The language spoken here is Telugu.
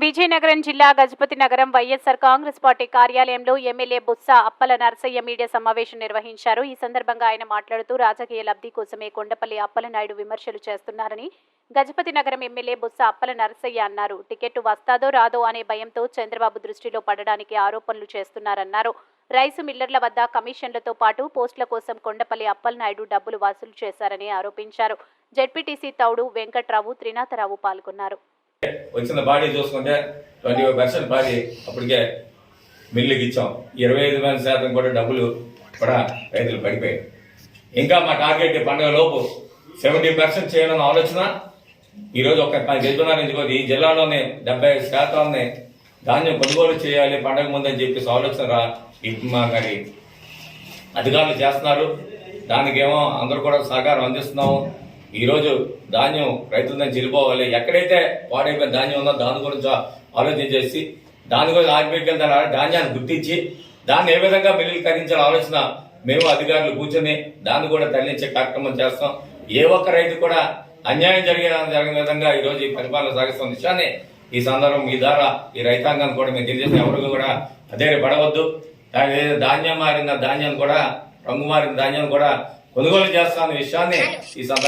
విజయనగరం జిల్లా గజపతి నగరం వైఎస్ఆర్ కాంగ్రెస్ పార్టీ కార్యాలయంలో ఎమ్మెల్యే బొత్స అప్పల నరసయ్య మీడియా సమావేశం నిర్వహించారు. ఈ సందర్భంగా ఆయన మాట్లాడుతూ రాజకీయ లబ్ధి కోసమే కొండపల్లి అప్పలనాయుడు విమర్శలు చేస్తున్నారని గజపతి నగరం ఎమ్మెల్యే బొత్స అప్పల నరసయ్య అన్నారు. టికెట్ వస్తాదో రాదో అనే భయంతో చంద్రబాబు దృష్టిలో పడడానికి ఆరోపణలు చేస్తున్నారన్నారు. రైసు మిల్లర్ల వద్ద కమిషన్లతో పాటు పోస్టుల కోసం కొండపల్లి అప్పలనాయుడు డబ్బులు వసూలు చేశారని ఆరోపించారు. జెడ్పీటీసీ తౌడు వెంకట్రావు, త్రినాథరావు పాల్గొన్నారు. వచ్చిన బాడీ చూసుకుంటే 25% బాడీ అప్పటికే మిల్లుకి ఇచ్చాం. 25% కూడా డబ్బులు కూడా రైతులు పడిపోయాయి. ఇంకా మా టార్గెట్ పండుగ లోపు 70% చేయాలన్న ఆలోచన ఈరోజు ఒక గెలుపునారు. ఈ జిల్లాలోనే 75% ధాన్యం కొనుగోలు చేయాలి పండుగ ముందని చెప్పేసి ఆలోచన మరి అధికారులు చేస్తున్నారు. దానికేమో అందరూ కూడా సహకారం అందిస్తున్నాము. ఈరోజు ధాన్యం రైతుల నుంచి వెళ్ళిపోవాలి. ఎక్కడైతే పాడైపోయిన ధాన్యం ఉందో దాని గురించి ఆలోచించేసి దాని గురించి ఆర్బీఐకి ధాన్యాన్ని గుర్తించి దాన్ని ఏ విధంగా మిల్లులు కరించాల ఆలోచన మేము అధికారులు కూర్చొని దాన్ని కూడా తరలించే కార్యక్రమం చేస్తాం. ఏ ఒక్క రైతు కూడా అన్యాయం జరిగిన విధంగా ఈరోజు ఈ పరిపాలన సాగిస్తున్న విషయాన్ని ఈ సందర్భం మీ ద్వారా ఈ రైతాంగాన్ని కూడా మేము తెలియజేసిన ఎవరికి కూడా అధైర్యపడవద్దు. ధాన్యం మారిన ధాన్యాన్ని కూడా రంగు మారిన ధాన్యాన్ని కూడా కొనుగోలు చేస్తామన్న విషయాన్ని ఈ సందర్భంగా